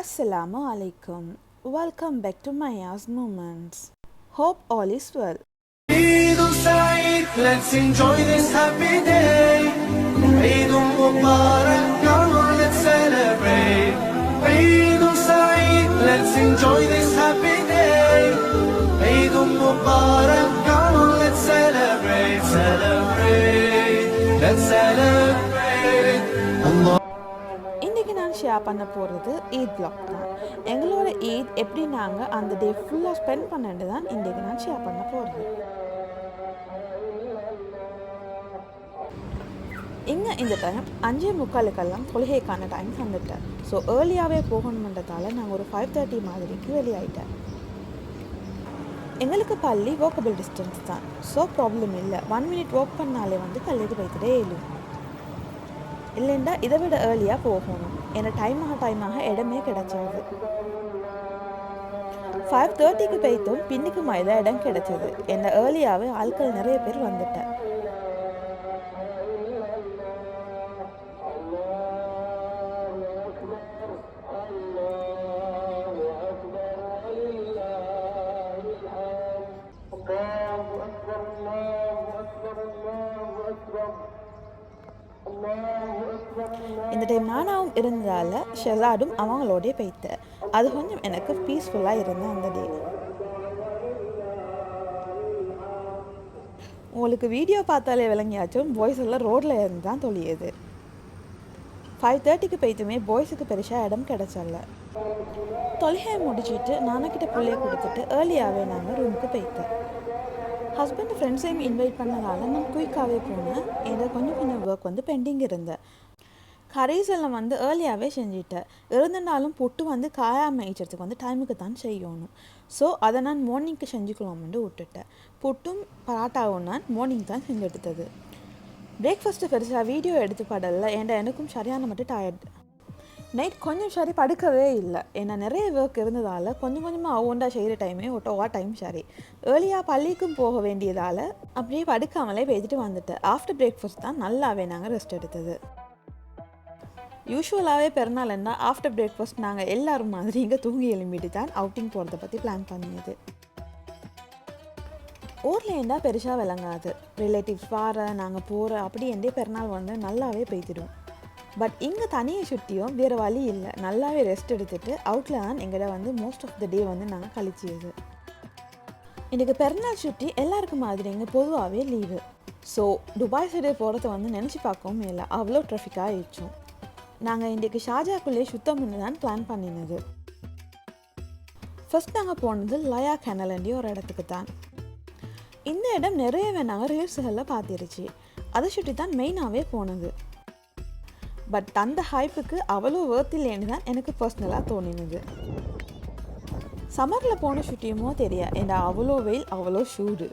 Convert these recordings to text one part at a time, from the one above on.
Assalamu alaikum. Welcome back to Maya's Moments. Hope all is well. Eid Saeed, let's enjoy this happy day. Eid Mubarak, come on, let's celebrate. Eid Saeed, let's enjoy this happy day. Eid Mubarak, come on, let's celebrate, let's celebrate. Allah. இன்றைக்கி நான் share பண்ண போகிறது Eid black தான். எங்களோட ஈத் எப்படி நாங்கள் அந்த டே ஃபுல்லாக ஸ்பெண்ட் பண்ணிட்டு தான் இன்றைக்கி நான் ஷேர் பண்ண போகிறது. இங்கே இந்த டைம் 5:45 தொழுகைக்கான டைம் வந்துட்டேன். ஸோ ஏர்லியாகவே போகணுன்றதால நாங்கள் ஒரு 5:30 மாதிரிக்கு வெளியாயிட்டேன். எங்களுக்கு பள்ளி வாக்கபிள் டிஸ்டன்ஸ் தான், ஸோ ப்ராப்ளம் இல்லை. 1 minute வாக் பண்ணாலே பள்ளிக்கு போய்த்துட்டே இயலும். இல்லைண்டா இதை விட ஏர்லியாக போகணும். ஏன்னா டைமாக இடமே கிடைச்சாது. 5:30க்கு போய்த்தும் பின்னுக்கு தான் இடம் கிடைச்சது. என்ன ஏர்லியாகவே ஆட்கள் நிறைய பேர் வந்துட்டேன். இந்த டைம் நானாவும் இருந்ததால் ஷெசாடும் அவங்களோடய போய்த்தேன். அது கொஞ்சம் எனக்கு பீஸ்ஃபுல்லாக இருந்தேன் அந்த டே. உங்களுக்கு வீடியோ பார்த்தாலே விளங்கியாச்சும் பாய்ஸ் எல்லாம் ரோட்டில் இருந்து தான் தொழியுது. 5:30க்கு போய்த்துமே பாய்ஸுக்கு பெருசாக இடம் கிடைச்சல. தொழுகையை முடிச்சுட்டு நானக்கிட்ட பிள்ளைய கொடுத்துட்டு ஏர்லியாகவே நாங்கள் ரூமுக்கு போய்த்தேன். ஹஸ்பண்ட் ஃப்ரெண்ட்ஸையும் இன்வைட் பண்ணதால் நான் குயிக்காகவே போனேன். ஏதோ கொஞ்சம் ஒர்க் பெண்டிங் இருந்தேன். கரீஸ் எல்லாம் ஏர்லியாகவே செஞ்சுட்டேன். இருந்தனாலும் புட்டு காயாமல் ஈச்சறதுக்கு டைமுக்கு தான் செய்யணும். ஸோ அதை நான் மார்னிங்க்கு செஞ்சுக்கலாம்னு விட்டுட்டேன். புட்டும் பராட்டாவும் நான் மார்னிங் தான் செஞ்சு எடுத்தது. பிரேக்ஃபாஸ்ட்டு பெருசாக வீடியோ எடுத்து படலை. ஏன்டா எனக்கும் சரியான மட்டும் டயர்டு. நைட் கொஞ்சம் சரி படுக்கவே இல்லை. ஏன்னா நிறைய ஒர்க் இருந்ததால் கொஞ்சமாக ஒவ்வொன்றா செய்கிற டைமே ஒட்டோவா டைம் சரி. ஏர்லியாக பள்ளிக்கும் போக வேண்டியதால் அப்படியே படுக்காமலே பேசிட்டு வந்துட்டேன். ஆஃப்டர் பிரேக்ஃபாஸ்ட் தான் நல்லாவே நாங்கள் ரெஸ்ட் எடுத்தது. யூஸ்வலாகவே பெருநாள்னா ஆஃப்டர் பிரேக்ஃபாஸ்ட் நாங்கள் எல்லோரும் மாதிரி இங்கே தூங்கி எழும்பிட்டு தான் அவுட்டிங் போகிறத பற்றி பிளான் பண்ணியது. ஊரில் இருந்தால் பெருசாக விளங்காது. ரிலேட்டிவ்ஸ் வார நாங்கள் போகிற அப்படி எந்தே பெருநாள் நல்லாவே பெய்திடும். பட் இங்கே தனியை சுற்றியும் வேறு வழி இல்லை. நல்லாவே ரெஸ்ட் எடுத்துகிட்டு அவுட்டில் தான் எங்கள்கிட்ட மோஸ்ட் ஆஃப் த டே நாங்கள் கழிச்சியது. இன்றைக்கு பெருநாள் சுற்றி எல்லாருக்கும் மாதிரி இங்கே பொதுவாகவே லீவு. ஸோ துபாய் சைடு போகிறத நினச்சி பார்க்கவும் இல்லை, அவ்வளோ ட்ராஃபிக்காக ஆயிடுச்சோம். நாங்கள் இன்றைக்கு ஷார்ஜாக்குள்ளேயே சுத்தம் பண்ணி தான் பிளான் பண்ணினது. ஃபர்ஸ்ட் நாங்கள் போனது லயா கேனலண்டி ஒரு இடத்துக்கு தான். இந்த இடம் நிறையவே நாங்கள் ரீல்ஸுகளில் பார்த்துருச்சு. அதை சுற்றி தான் மெயினாகவே போனது. பட் அந்த ஹைப்புக்கு அவ்வளோ ஒர்த் இல்லைன்னு தான் எனக்கு பர்சனலாக தோணினது. சம்மரில் போன ஷூட்டியுமோ தெரியா, ஏன்னா அவ்வளோ வெயில், அவ்வளோ சூடு.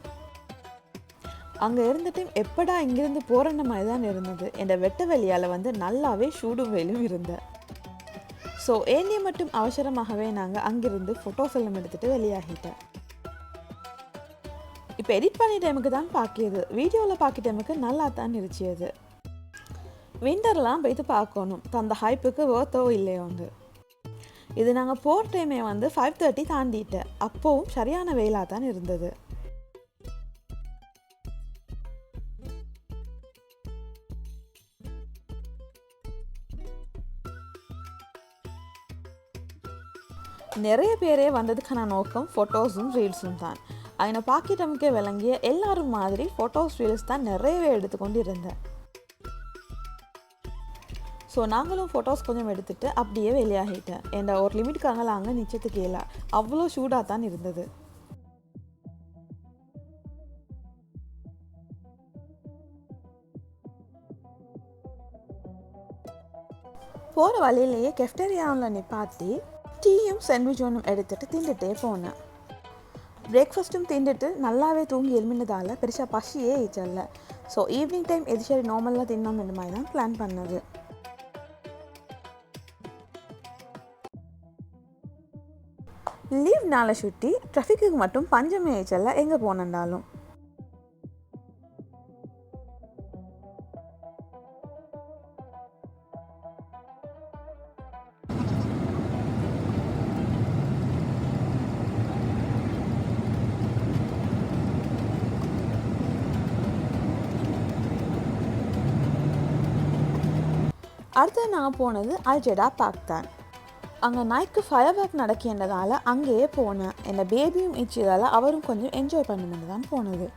அங்கே இருந்துட்டு எப்படா இங்கேருந்து போகிற மாதிரி தான் இருந்தது. என் வெட்ட வெளியால் நல்லாவே சூடும் வெயிலும் இருந்தேன். ஸோ ஏனியை மட்டும் அவசரமாகவே நாங்கள் அங்கேருந்து ஃபோட்டோஸ் எல்லாம் எடுத்துகிட்டு வெளியாகிட்டேன். இப்போ எடிட் பண்ணி டைமுக்கு தான் பார்க்கியது. வீடியோவில் பார்க்க டைமுக்கு நல்லா தான் இருந்துச்சு. விண்டர்லாம் போய்த்து பார்க்கணும் தந்த ஹைப்புக்கு ஒர்த்தோ இல்லையோண்டு. இது நாங்கள் போகிற டைமே 5:30 தாண்டிட்டேன். அப்போவும் சரியான வெயிலாக தான் இருந்தது. நிறைய பேரே வந்ததுக்கான நோக்கம் ஃபோட்டோஸும் ரீல்ஸும் தான். அதனை பார்க்கிட்டமுக்கே விளங்கிய எல்லாரும் மாதிரி ஃபோட்டோஸ் ரீல்ஸ் தான் நிறையவே எடுத்துக்கொண்டு இருந்தேன். ஸோ நாங்களும் ஃபோட்டோஸ் கொஞ்சம் எடுத்துகிட்டு அப்படியே வெளியாகிட்டேன். என்ற ஒரு லிமிட்டுக்காக அங்கே நிச்சயத்துக்கு இல்லை, அவ்வளோ சூடாக தான் இருந்தது. போகிற வழியிலேயே கெஃப்டேரியாவில் நிப்பாட்டி டீயும் சாண்ட்விச் ஒன்றும் எடுத்துகிட்டு திண்டுட்டே போனேன். பிரேக்ஃபாஸ்ட்டும் திண்டுட்டு நல்லாவே தூங்கி எழுமினதால் பெருசாக பசியே ஈச்சல்ல. ஸோ ஈவினிங் டைம் எது சரி நார்மலாக தின்னோம் இந்த மாதிரி தான் பிளான் பண்ணது. லீவ் நாளை சுற்றி ட்ராஃபிக்கு மட்டும் பஞ்சமே ஈச்சல்ல எங்கே போனண்டாலும். அடுத்து நான் போனது அல்ஜெடா பார்க் தான். அங்கே நைட்க்கு ஃபயர் ஒர்க் நடக்கின்றதால அங்கேயே போனேன். என்னை பேபியும் இச்சதால் அவரும் கொஞ்சம் என்ஜாய் பண்ணுமென்று தான் போனது.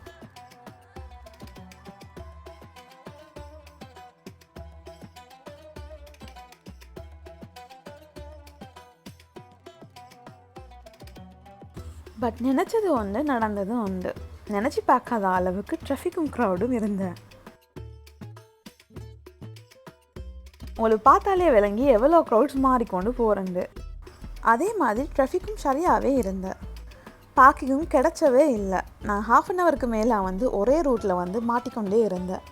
பட் நினச்சது ஒன்று, நடந்தது ஒன்று. நினச்சி பார்க்காத அளவுக்கு ட்ராஃபிக்கும் க்ரௌடும் இருந்தேன். உங்களுக்கு பார்த்தாலே விளங்கி எவ்வளோ க்ரௌட்ஸ் மாறிக்கொண்டு போகிறேன். அதே மாதிரி ட்ராஃபிக்கும் சரியாகவே இருந்தேன். பார்க்கிங்கும் கிடைச்சவே இல்லை. நான் 1/2 அன் ஹவருக்கு மேலே ஒரே ரூட்டில் மாட்டிக்கொண்டே இருந்தேன்.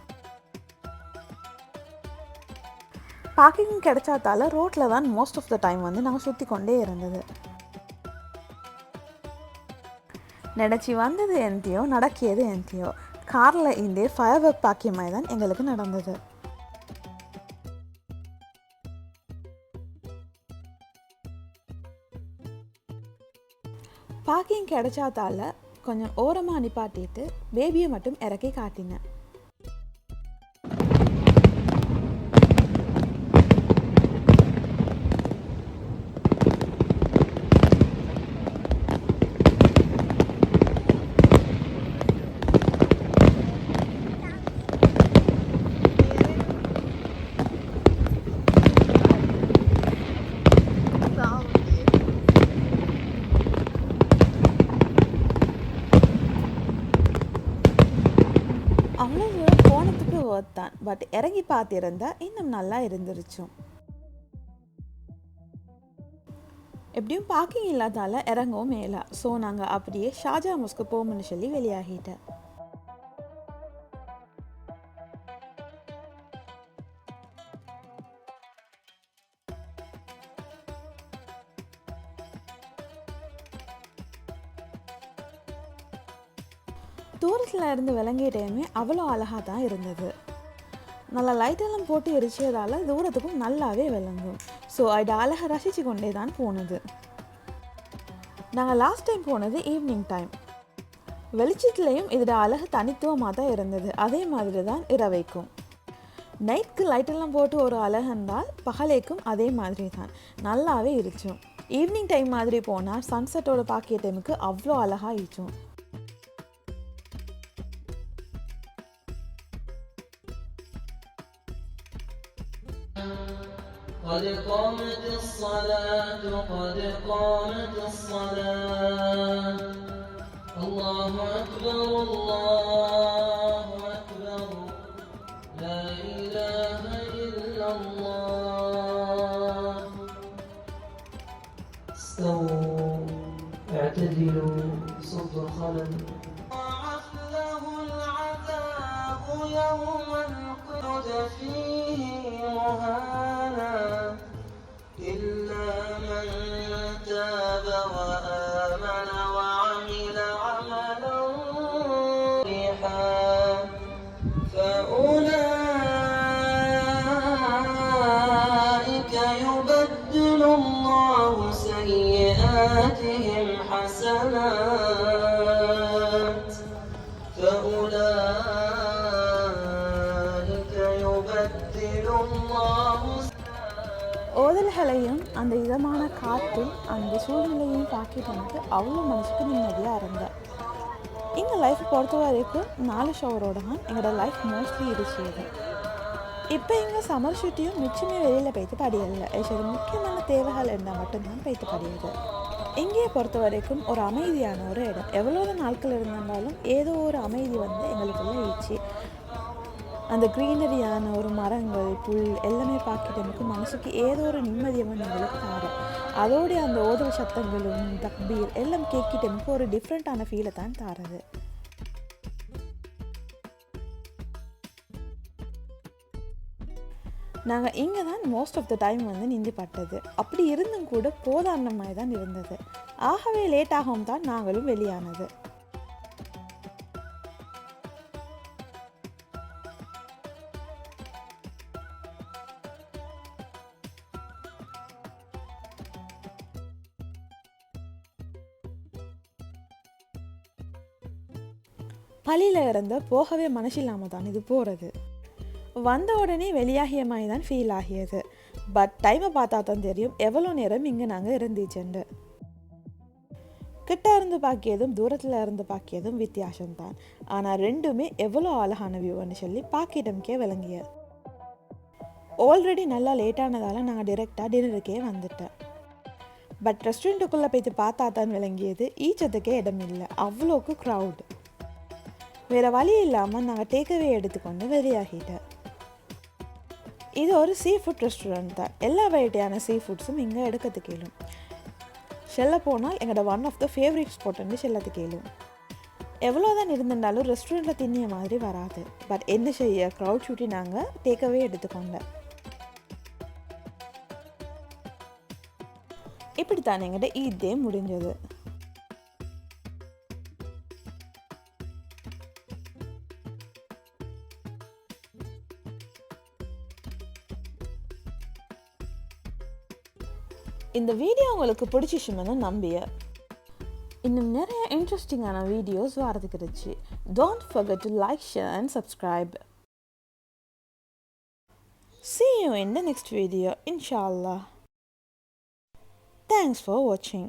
பார்க்கிங்கும் கிடைச்சாதால ரோட்டில் தான் மோஸ்ட் ஆஃப் த டைம் நாங்கள் சுற்றி கொண்டே இருந்தது. நினச்சி வந்தது எந்தியோ, நடக்கியது எந்தியோ. காரில் இருந்தே ஃபயர் ஒர்க் பார்க்கிய மாதிரி தான் எங்களுக்கு நடந்தது. பார்க்கிங் கிடைச்சாதால கொஞ்சம் ஓரமாக நிப்பாட்டிட்டு பேபியை மட்டும் இறக்கி காட்டினேன். அவ்வளோ தூரம் போனதுக்கு ஒர்த் தான். பட் இறங்கி பார்த்திருந்தா இன்னும் நல்லா இருந்துருச்சும். எப்படியும் பார்க்கிங் இல்லாதால இறங்கவும் மேலே. ஸோ நாங்கள் அப்படியே ஷாஜா மஸ்க்கு போகணும்னு சொல்லி வெளியாகிட்டேன். தூரத்தில் இருந்து விளங்கிய டைமே அவ்வளோ அழகாக தான் இருந்தது. நல்லா லைட்டெல்லாம் போட்டு எரிச்சதால் தூரத்துக்கும் நல்லாவே விளங்கும். ஸோ அது அழகை ரசித்து கொண்டே தான் போனது. நாங்கள் லாஸ்ட் டைம் போனது ஈவினிங் டைம். வெளிச்சத்துலேயும் இதோட அழகு தனித்துவமாக தான் இருந்தது. அதே மாதிரி தான் இரவைக்கும். நைட்க்கு லைட்டெல்லாம் போட்டு ஒரு அழகு இருந்தால் பகலேக்கும் அதே மாதிரி தான் நல்லாவே இருந்துச்சும். ஈவினிங் டைம் மாதிரி போனால் சன்செட்டோட பார்க்கிய டைமுக்கு அவ்வளோ அழகாக இருந்துச்சும். قد قامت الصلاة قد قامت الصلاة الله أكبر الله أكبر لا إله إلا الله استووا اعتدلوا صدوا الخلل ضاعف له العذاب يوم القيامة فيه مهانا إلا من تاب وآمن وعمل عملا صالحا فأولئك يبدل الله سيئاتهم حسنات فأولئك يبدل الله ஓதல்களையும் அந்த இதமான காற்றும் அந்த சூழ்நிலையும் பார்க்கிட்டு எனக்கு அவ்வளோ மனசுக்கு நிம்மதியாக இருந்தேன். எங்கள் லைஃப் பொறுத்த வரைக்கும் 4 ஷவரோட தான் எங்களோட லைஃப் மோஸ்ட்லி இருந்துச்சு. இப்போ எங்கள் சம்மர் ஷூட்டியும் மிச்சமே வெளியில் போய்த்து படியலை. சரி, முக்கியமான தேவைகள் இருந்தால் மட்டும்தான் போய்த்து படியுது. இங்கேயே பொறுத்த வரைக்கும் ஒரு அமைதியான ஒரு இடம். எவ்வளோ நாட்கள் இருந்தாலும் ஏதோ ஒரு அமைதி எங்களுக்குள்ளே இருந்துச்சு. அந்த க்ரீனரியான ஒரு மரங்கள், புல் எல்லாமே பார்க்கிட்டு எனக்கு மனசுக்கு ஏதோ ஒரு நிம்மதியை எங்களுக்கு தாரும். அதோடைய அந்த ஓதல் சத்தங்களும் தக்பீர் எல்லாம் கேட்கிட்டு எனக்கு ஒரு டிஃப்ரெண்ட்டான ஃபீலை தான் தாருது. நாங்கள் இங்கே தான் மோஸ்ட் ஆஃப் த டைம் நிந்தி பட்டது. அப்படி இருந்தும் கூட போதான மாதிரி தான் இருந்தது. ஆகவே லேட்டாகவும் தான் நாங்களும் வெளியானது. பள்ளியில் இருந்து போகவே மனசில்லாமல் தான் இது போகிறது. வந்த உடனே வெளியாகிய மாதிரி தான் ஃபீல் ஆகியது. பட் டைமை பார்த்தா தான் தெரியும் எவ்வளோ நேரம் இங்கே நாங்கள் இருந்துச்சுண்டு. கிட்ட இருந்து பார்க்கியதும் தூரத்தில் இருந்து பார்க்கியதும் வித்தியாசம்தான். ஆனால் ரெண்டுமே எவ்வளோ அழகான வியூன்னு சொல்லி பார்க்கிட்டம்கே விளங்கிய. ஆல்ரெடி நல்லா லேட்டானதால் நாங்கள் டிரெக்டாக டின்னருக்கே வந்துட்டேன். பட் ரெஸ்டாரண்ட்டுக்குள்ளே போய்த்து பார்த்தா தான் விளங்கியது ஈச்சத்துக்கே இடம் இல்லை, அவ்வளோக்கு க்ரௌடு. வேறு வழி இல்லாமல் நாங்கள் டேக்அவே எடுத்துக்கொண்டு வெளியாகிட்டேன். இது ஒரு சீ ஃபுட் ரெஸ்டாரண்ட் தான். எல்லா வெரைட்டியான சீ ஃபுட்ஸும் இங்கே எடுக்கிறதுக்கு கேளும். செல்ல போனால் எங்களோட ஒன் ஆஃப் த ஃபேவரட் ஸ்பாட்னு செல்லத்துக்கு கேளும். எவ்வளோ தான் இருந்திருந்தாலும் ரெஸ்டாரண்ட்டில் தின்னிய மாதிரி வராது. பட் என்ன செய்ய, க்ரௌட் ஷூட்டி நாங்கள் டேக்அவே எடுத்துக்கொண்டேன். இப்படித்தான் எங்கிட்ட ஈத் டே முடிஞ்சது. இந்த வீடியோ உங்களுக்கு பிடிச்சிச்சுன்னு நம்பிய. இன்னும் நிறைய இன்ட்ரெஸ்டிங்கான வீடியோஸ் வரதுக்கு இருந்துச்சு. Don't forget to like, share and subscribe. See you in the next video, inshallah. Thanks for watching.